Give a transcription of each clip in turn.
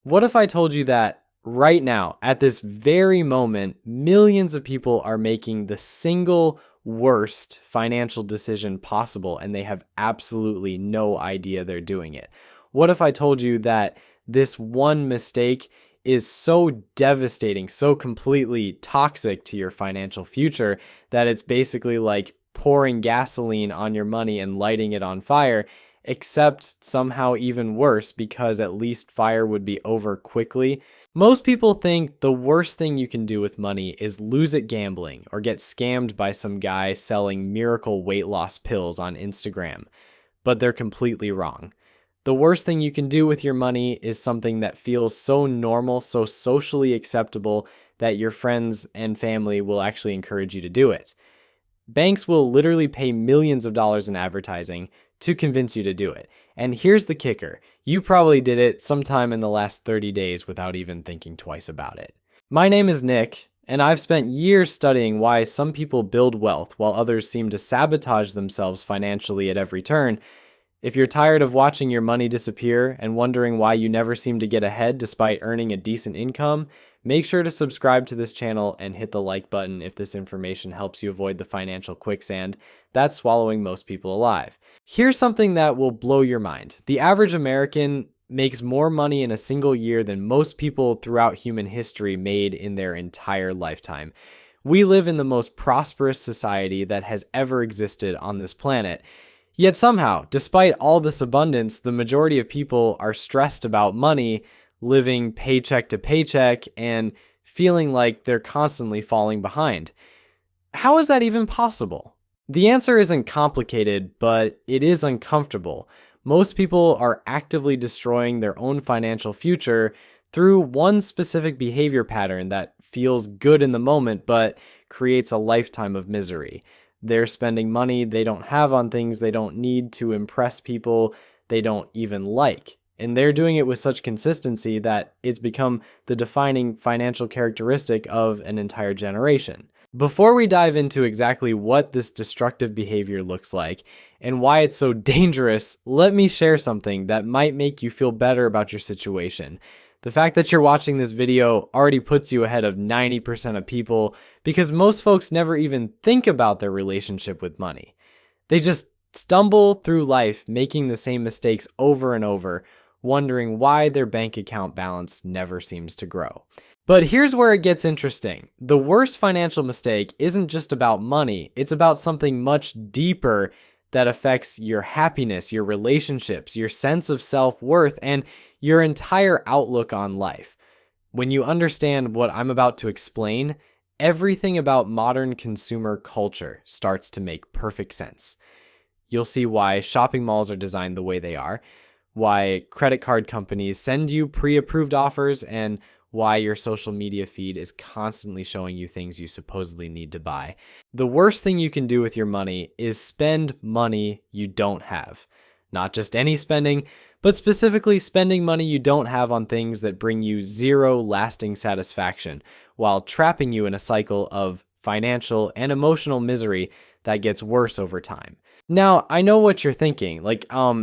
What if I told you that right now, at this very moment, millions of people are making the single worst financial decision possible and they have absolutely no idea they're doing it? What if I told you that this one mistake is so devastating, so completely toxic to your financial future that it's basically like pouring gasoline on your money and lighting it on fire, except somehow even worse because at least fire would be over quickly? Most people think the worst thing you can do with money is lose it gambling or get scammed by some guy selling miracle weight loss pills on Instagram, but they're completely wrong. The worst thing you can do with your money is something that feels so normal, so socially acceptable that your friends and family will actually encourage you to do it. Banks will literally pay millions of dollars in advertising to convince you to do it. And here's the kicker. You probably did it sometime in the last 30 days without even thinking twice about it. My name is Nick, and I've spent years studying why some people build wealth while others seem to sabotage themselves financially at every turn. If you're tired of watching your money disappear and wondering why you never seem to get ahead despite earning a decent income, make sure to subscribe to this channel and hit the like button if this information helps you avoid the financial quicksand that's swallowing most people alive. Here's something that will blow your mind. The average American makes more money in a single year than most people throughout human history made in their entire lifetime. We live in the most prosperous society that has ever existed on this planet. Yet somehow, despite all this abundance, the majority of people are stressed about money, living paycheck to paycheck, and feeling like they're constantly falling behind. How is that even possible? The answer isn't complicated, but it is uncomfortable. Most people are actively destroying their own financial future through one specific behavior pattern that feels good in the moment, but creates a lifetime of misery. They're spending money they don't have on things they don't need to impress people they don't even like. And they're doing it with such consistency that it's become the defining financial characteristic of an entire generation. Before we dive into exactly what this destructive behavior looks like and why it's so dangerous, let me share something that might make you feel better about your situation. The fact that you're watching this video already puts you ahead of 90% of people because most folks never even think about their relationship with money. They just stumble through life making the same mistakes over and over, wondering why their bank account balance never seems to grow. But here's where it gets interesting. The worst financial mistake isn't just about money, it's about something much deeper that affects your happiness, your relationships, your sense of self-worth, and your entire outlook on life. When you understand what I'm about to explain, everything about modern consumer culture starts to make perfect sense. You'll see why shopping malls are designed the way they are, why credit card companies send you pre-approved offers, and why your social media feed is constantly showing you things you supposedly need to buy. The worst thing you can do with your money is spend money you don't have. Not just any spending, but specifically spending money you don't have on things that bring you zero lasting satisfaction, while trapping you in a cycle of financial and emotional misery that gets worse over time. Now, I know what you're thinking.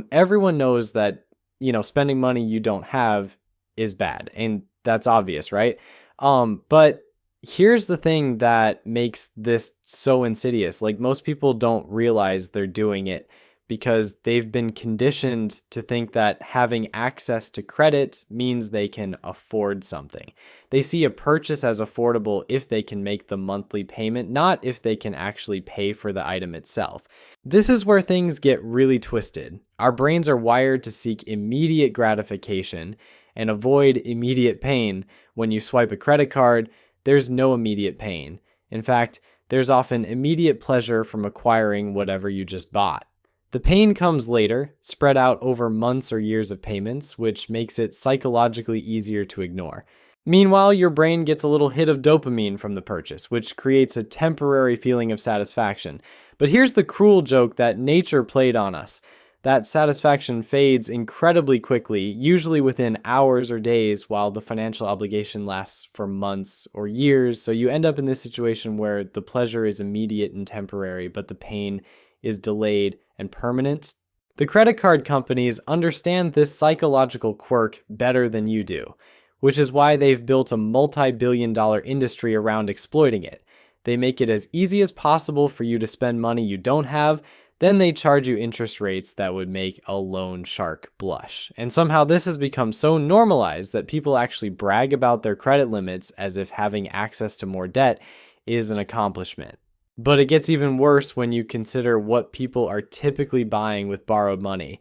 Everyone knows that, spending money you don't have is bad, and that's obvious, right? But here's the thing that makes this so insidious. Most people don't realize they're doing it because they've been conditioned to think that having access to credit means they can afford something. They see a purchase as affordable if they can make the monthly payment, not if they can actually pay for the item itself. This is where things get really twisted. Our brains are wired to seek immediate gratification and avoid immediate pain. When you swipe a credit card, there's no immediate pain. In fact, there's often immediate pleasure from acquiring whatever you just bought. The pain comes later, spread out over months or years of payments, which makes it psychologically easier to ignore. Meanwhile, your brain gets a little hit of dopamine from the purchase, which creates a temporary feeling of satisfaction. But here's the cruel joke that nature played on us. That satisfaction fades incredibly quickly, usually within hours or days, while the financial obligation lasts for months or years. So you end up in this situation where the pleasure is immediate and temporary, but the pain is delayed and permanent. The credit card companies understand this psychological quirk better than you do, which is why they've built a multi-billion-dollar industry around exploiting it. They make it as easy as possible for you to spend money you don't have, then they charge you interest rates that would make a loan shark blush. And somehow this has become so normalized that people actually brag about their credit limits as if having access to more debt is an accomplishment. But it gets even worse when you consider what people are typically buying with borrowed money.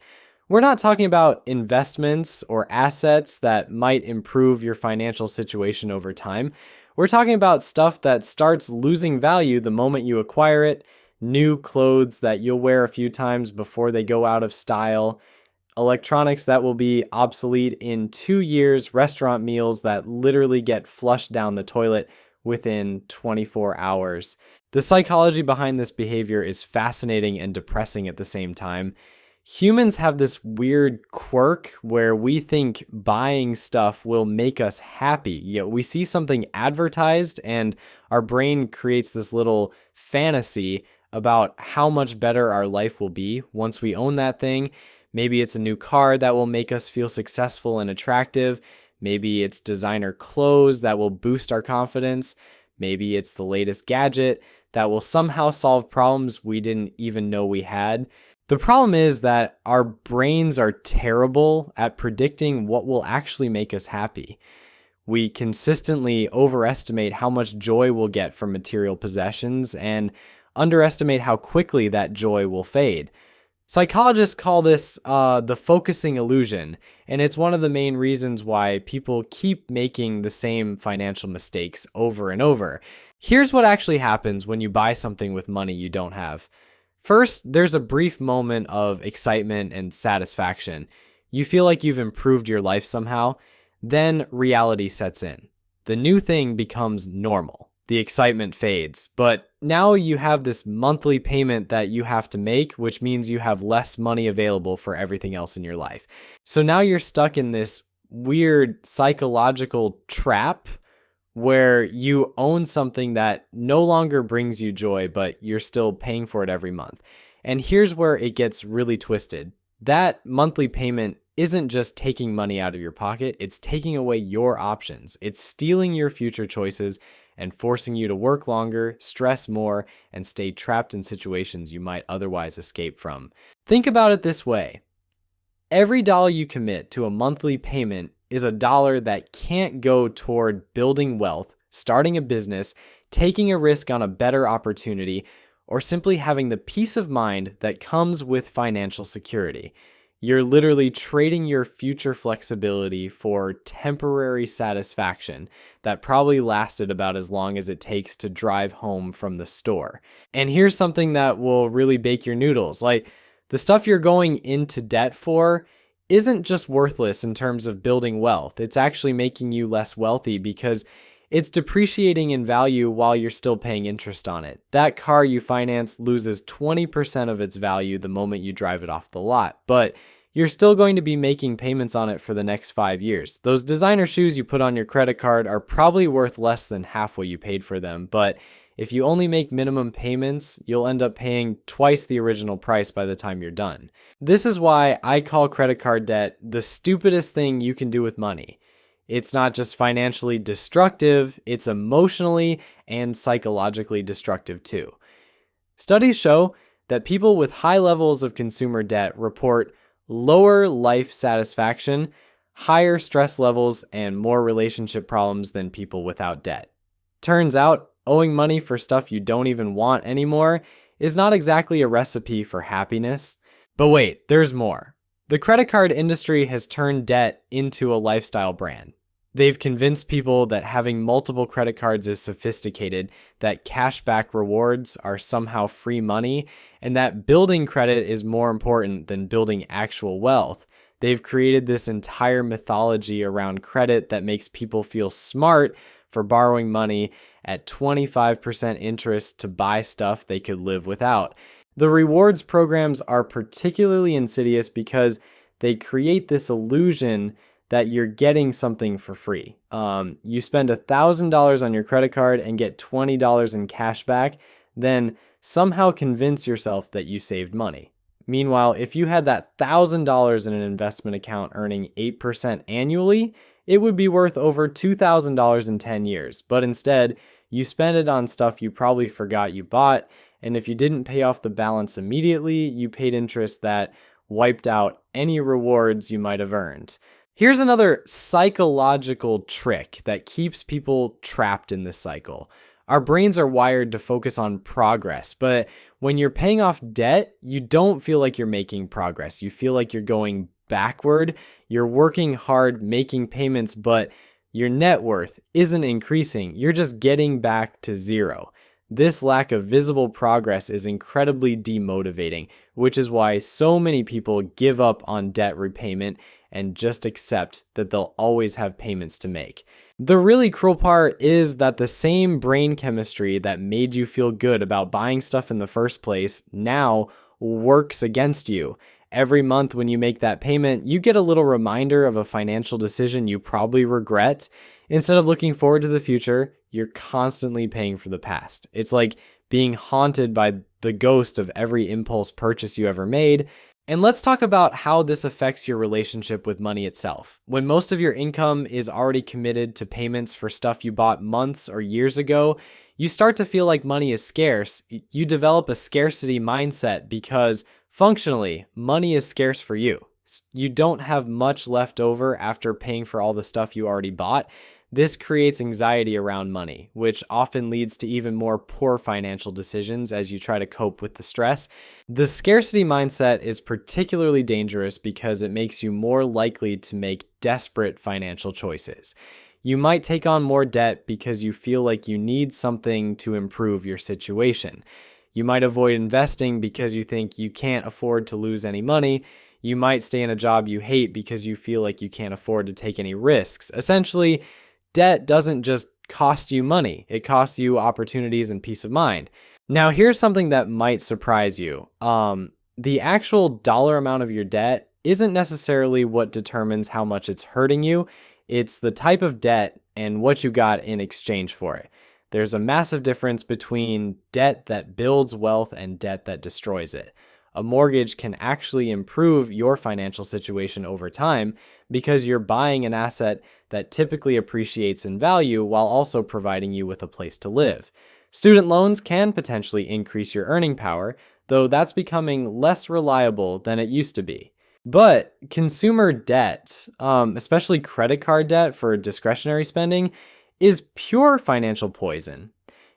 We're not talking about investments or assets that might improve your financial situation over time. We're talking about stuff that starts losing value the moment you acquire it, new clothes that you'll wear a few times before they go out of style, electronics that will be obsolete in 2 years, restaurant meals that literally get flushed down the toilet within 24 hours. The psychology behind this behavior is fascinating and depressing at the same time. Humans have this weird quirk where we think buying stuff will make us happy. We see something advertised and our brain creates this little fantasy about how much better our life will be once we own that thing. Maybe it's a new car that will make us feel successful and attractive. Maybe it's designer clothes that will boost our confidence. Maybe it's the latest gadget that will somehow solve problems we didn't even know we had. The problem is that our brains are terrible at predicting what will actually make us happy. We consistently overestimate how much joy we'll get from material possessions and underestimate how quickly that joy will fade. Psychologists call this the focusing illusion, and it's one of the main reasons why people keep making the same financial mistakes over and over. Here's what actually happens when you buy something with money you don't have. First, there's a brief moment of excitement and satisfaction. You feel like you've improved your life somehow. Then reality sets in. The new thing becomes normal. The excitement fades, but now you have this monthly payment that you have to make, which means you have less money available for everything else in your life. So now you're stuck in this weird psychological trap where you own something that no longer brings you joy, but you're still paying for it every month. And here's where it gets really twisted. That monthly payment isn't just taking money out of your pocket, it's taking away your options. It's stealing your future choices and forcing you to work longer, stress more, and stay trapped in situations you might otherwise escape from. Think about it this way. Every dollar you commit to a monthly payment is a dollar that can't go toward building wealth, starting a business, taking a risk on a better opportunity, or simply having the peace of mind that comes with financial security. You're literally trading your future flexibility for temporary satisfaction that probably lasted about as long as it takes to drive home from the store. And here's something that will really bake your noodles. Like, the stuff you're going into debt for isn't just worthless in terms of building wealth. It's actually making you less wealthy because it's depreciating in value while you're still paying interest on it. That car you finance loses 20% of its value the moment you drive it off the lot, but you're still going to be making payments on it for the next 5 years. Those designer shoes you put on your credit card are probably worth less than half what you paid for them, but if you only make minimum payments, you'll end up paying twice the original price by the time you're done. This is why I call credit card debt the stupidest thing you can do with money. It's not just financially destructive, it's emotionally and psychologically destructive too. Studies show that people with high levels of consumer debt report lower life satisfaction, higher stress levels, and more relationship problems than people without debt. Turns out, owing money for stuff you don't even want anymore is not exactly a recipe for happiness. But wait, there's more. The credit card industry has turned debt into a lifestyle brand. They've convinced people that having multiple credit cards is sophisticated, that cashback rewards are somehow free money, and that building credit is more important than building actual wealth. They've created this entire mythology around credit that makes people feel smart for borrowing money at 25% interest to buy stuff they could live without. The rewards programs are particularly insidious because they create this illusion that you're getting something for free. You spend $1,000 on your credit card and get $20 in cash back, then somehow convince yourself that you saved money. Meanwhile, if you had that $1,000 in an investment account earning 8% annually, it would be worth over $2,000 in 10 years. But instead, you spend it on stuff you probably forgot you bought, and if you didn't pay off the balance immediately, you paid interest that wiped out any rewards you might have earned. Here's another psychological trick that keeps people trapped in this cycle. Our brains are wired to focus on progress, but when you're paying off debt, you don't feel like you're making progress. You feel like you're going backward. You're working hard, making payments, but your net worth isn't increasing. You're just getting back to zero. This lack of visible progress is incredibly demotivating, which is why so many people give up on debt repayment and just accept that they'll always have payments to make. The really cruel part is that the same brain chemistry that made you feel good about buying stuff in the first place now works against you. Every month when you make that payment, you get a little reminder of a financial decision you probably regret. Instead of looking forward to the future, you're constantly paying for the past. It's like being haunted by the ghost of every impulse purchase you ever made. And let's talk about how this affects your relationship with money itself. When most of your income is already committed to payments for stuff you bought months or years ago, you start to feel like money is scarce. You develop a scarcity mindset because functionally, money is scarce for you. You don't have much left over after paying for all the stuff you already bought. This creates anxiety around money, which often leads to even more poor financial decisions as you try to cope with the stress. The scarcity mindset is particularly dangerous because it makes you more likely to make desperate financial choices. You might take on more debt because you feel like you need something to improve your situation. You might avoid investing because you think you can't afford to lose any money. You might stay in a job you hate because you feel like you can't afford to take any risks. Essentially, debt doesn't just cost you money, it costs you opportunities and peace of mind. Now, here's something that might surprise you. The actual dollar amount of your debt isn't necessarily what determines how much it's hurting you. It's the type of debt and what you got in exchange for it. There's a massive difference between debt that builds wealth and debt that destroys it. A mortgage can actually improve your financial situation over time because you're buying an asset that typically appreciates in value while also providing you with a place to live. Student loans can potentially increase your earning power, though that's becoming less reliable than it used to be. But consumer debt, especially credit card debt for discretionary spending, is pure financial poison.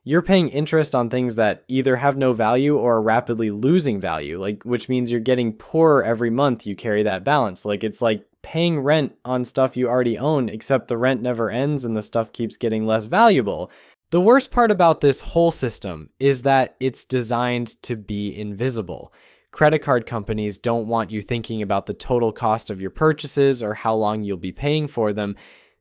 You're paying interest on things that either have no value or are rapidly losing value, which means you're getting poorer every month you carry that balance. It's like paying rent on stuff you already own, except the rent never ends and the stuff keeps getting less valuable. The worst part about this whole system is that it's designed to be invisible. Credit card companies don't want you thinking about the total cost of your purchases or how long you'll be paying for them.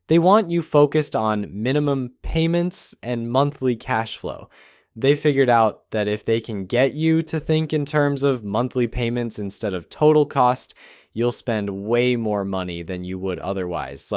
They want you focused on minimum payments and monthly cash flow. They figured out that if they can get you to think in terms of monthly payments instead of total cost, you'll spend way more money than you would otherwise.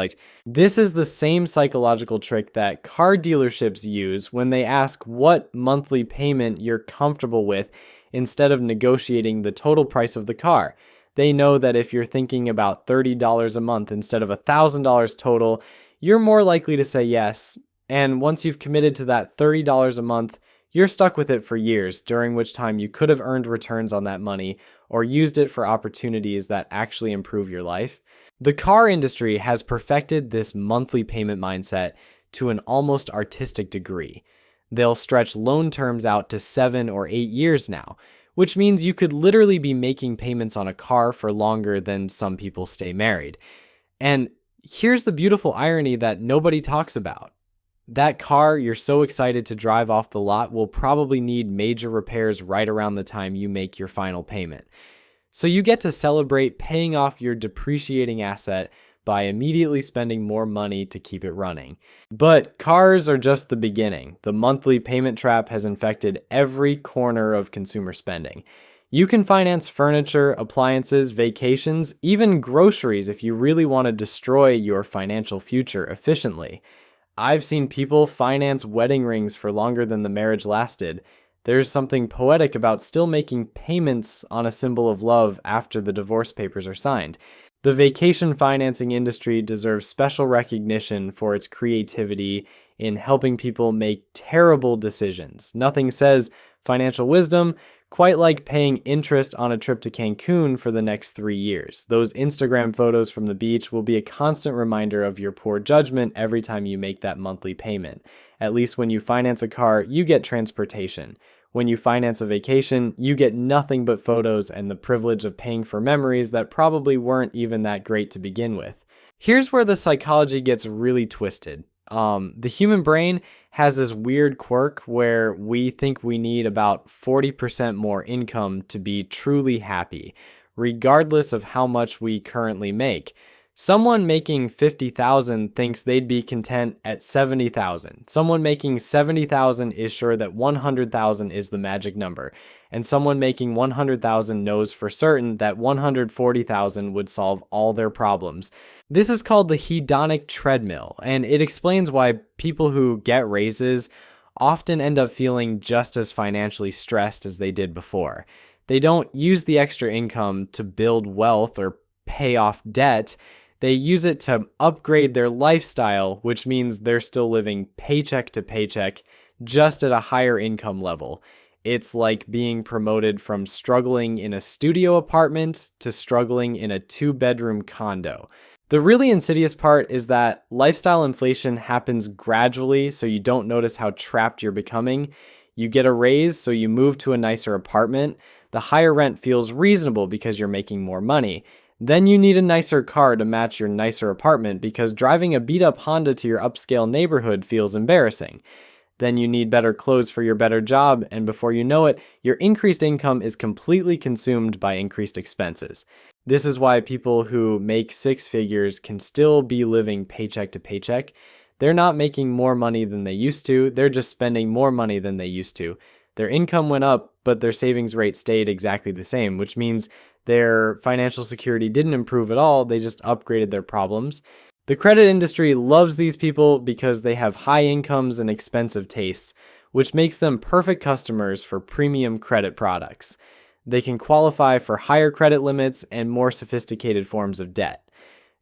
This is the same psychological trick that car dealerships use when they ask what monthly payment you're comfortable with instead of negotiating the total price of the car. They know that if you're thinking about $30 a month instead of $1,000 total, you're more likely to say yes. And once you've committed to that $30 a month, you're stuck with it for years, during which time you could have earned returns on that money or used it for opportunities that actually improve your life. The car industry has perfected this monthly payment mindset to an almost artistic degree. They'll stretch loan terms out to 7 or 8 years now, which means you could literally be making payments on a car for longer than some people stay married. And here's the beautiful irony that nobody talks about. That car you're so excited to drive off the lot will probably need major repairs right around the time you make your final payment. So you get to celebrate paying off your depreciating asset by immediately spending more money to keep it running. But cars are just the beginning. The monthly payment trap has infected every corner of consumer spending. You can finance furniture, appliances, vacations, even groceries if you really want to destroy your financial future efficiently. I've seen people finance wedding rings for longer than the marriage lasted. There's something poetic about still making payments on a symbol of love after the divorce papers are signed. The vacation financing industry deserves special recognition for its creativity in helping people make terrible decisions. Nothing says financial wisdom quite like paying interest on a trip to Cancun for the next 3 years. Those Instagram photos from the beach will be a constant reminder of your poor judgment every time you make that monthly payment. At least when you finance a car, you get transportation. When you finance a vacation, you get nothing but photos and the privilege of paying for memories that probably weren't even that great to begin with. Here's where the psychology gets really twisted. The human brain has this weird quirk where we think we need about 40% more income to be truly happy, regardless of how much we currently make. Someone making 50,000 thinks they'd be content at 70,000. Someone making 70,000 is sure that 100,000 is the magic number. And someone making 100,000 knows for certain that 140,000 would solve all their problems. This is called the hedonic treadmill, and it explains why people who get raises often end up feeling just as financially stressed as they did before. They don't use the extra income to build wealth or pay off debt. They use it to upgrade their lifestyle, which means they're still living paycheck to paycheck, just at a higher income level. It's like being promoted from struggling in a studio apartment to struggling in a 2-bedroom condo. The really insidious part is that lifestyle inflation happens gradually, so you don't notice how trapped you're becoming. You get a raise, so you move to a nicer apartment. The higher rent feels reasonable because you're making more money. Then you need a nicer car to match your nicer apartment because driving a beat-up Honda to your upscale neighborhood feels embarrassing. Then you need better clothes for your better job, and before you know it, your increased income is completely consumed by increased expenses. This is why people who make 6 figures can still be living paycheck to paycheck. They're not making more money than they used to, they're just spending more money than they used to. Their income went up, but their savings rate stayed exactly the same, which means their financial security didn't improve at all, they just upgraded their problems. The credit industry loves these people because they have high incomes and expensive tastes, which makes them perfect customers for premium credit products. They can qualify for higher credit limits and more sophisticated forms of debt.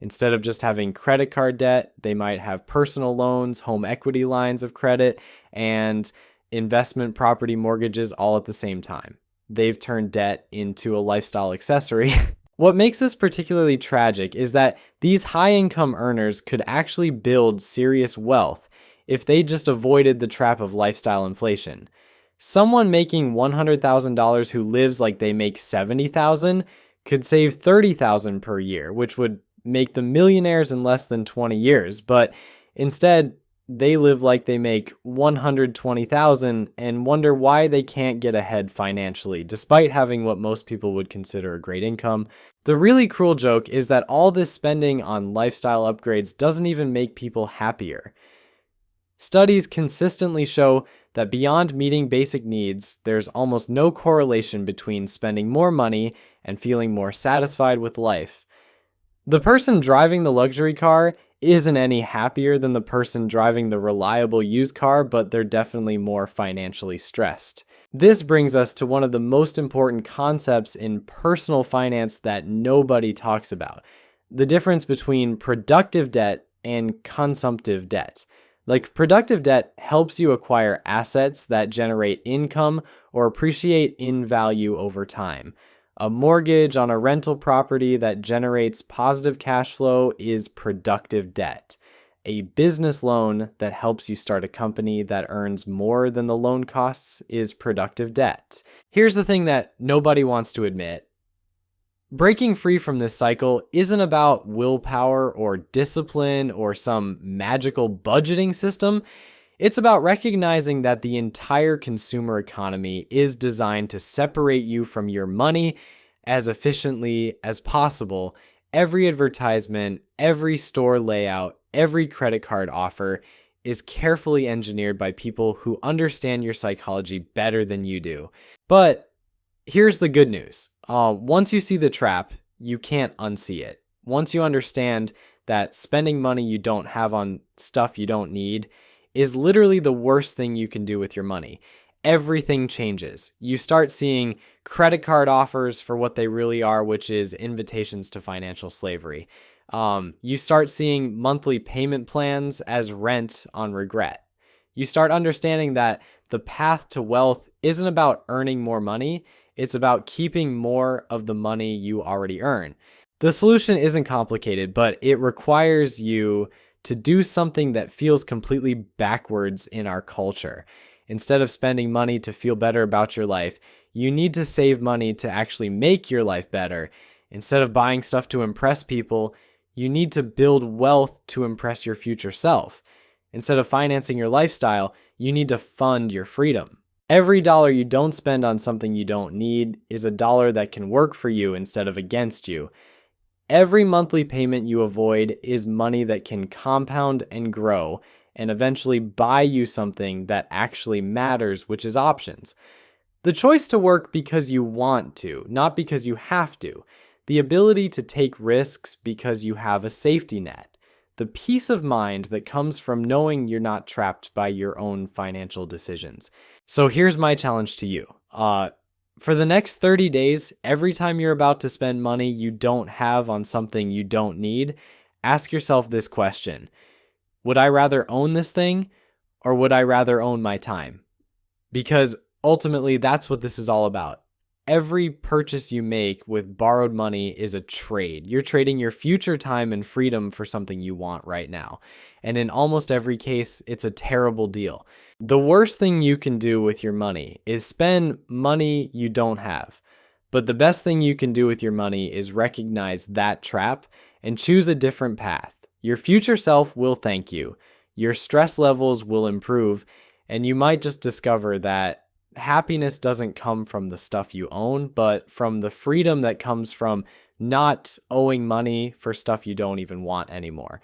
Instead of just having credit card debt, they might have personal loans, home equity lines of credit, and investment property mortgages all at the same time. They've turned debt into a lifestyle accessory. What makes this particularly tragic is that these high-income earners could actually build serious wealth if they just avoided the trap of lifestyle inflation. Someone making $100,000 who lives like they make $70,000 could save $30,000 per year, which would make them millionaires in less than 20 years. But instead, they live like they make $120,000 and wonder why they can't get ahead financially, despite having what most people would consider a great income. The really cruel joke is that all this spending on lifestyle upgrades doesn't even make people happier. Studies consistently show that beyond meeting basic needs, there's almost no correlation between spending more money and feeling more satisfied with life. The person driving the luxury car isn't any happier than the person driving the reliable used car, but they're definitely more financially stressed. This brings us to one of the most important concepts in personal finance that nobody talks about: the difference between productive debt and consumptive debt. Like, productive debt helps you acquire assets that generate income or appreciate in value over time. A mortgage on a rental property that generates positive cash flow is productive debt. A business loan that helps you start a company that earns more than the loan costs is productive debt. Here's the thing that nobody wants to admit. Breaking free from this cycle isn't about willpower or discipline or some magical budgeting system. It's about recognizing that the entire consumer economy is designed to separate you from your money as efficiently as possible. Every advertisement, every store layout, every credit card offer is carefully engineered by people who understand your psychology better than you do. But here's the good news. Once you see the trap, you can't unsee it. Once you understand that spending money you don't have on stuff you don't need is literally the worst thing you can do with your money. everything changes. You start seeing credit card offers for what they really are, which is invitations to financial slavery. You start seeing monthly payment plans as rent on regret. You start understanding that the path to wealth isn't about earning more money, it's about keeping more of the money you already earn. The solution isn't complicated, but it requires you to do something that feels completely backwards in our culture. Instead of spending money to feel better about your life, you need to save money to actually make your life better. Instead of buying stuff to impress people, you need to build wealth to impress your future self. Instead of financing your lifestyle, you need to fund your freedom. Every dollar you don't spend on something you don't need is a dollar that can work for you instead of against you. Every monthly payment you avoid is money that can compound and grow and eventually buy you something that actually matters, which is options. The choice to work because you want to, not because you have to. The ability to take risks because you have a safety net. The peace of mind that comes from knowing you're not trapped by your own financial decisions. So here's my challenge to you. For the next 30 days, every time you're about to spend money you don't have on something you don't need, ask yourself this question. Would I rather own this thing, or would I rather own my time? Because ultimately, that's what this is all about. Every purchase you make with borrowed money is a trade. You're trading your future time and freedom for something you want right now. And in almost every case, it's a terrible deal. The worst thing you can do with your money is spend money you don't have. But the best thing you can do with your money is recognize that trap and choose a different path. Your future self will thank you. Your stress levels will improve, and you might just discover that happiness doesn't come from the stuff you own, but from the freedom that comes from not owing money for stuff you don't even want anymore.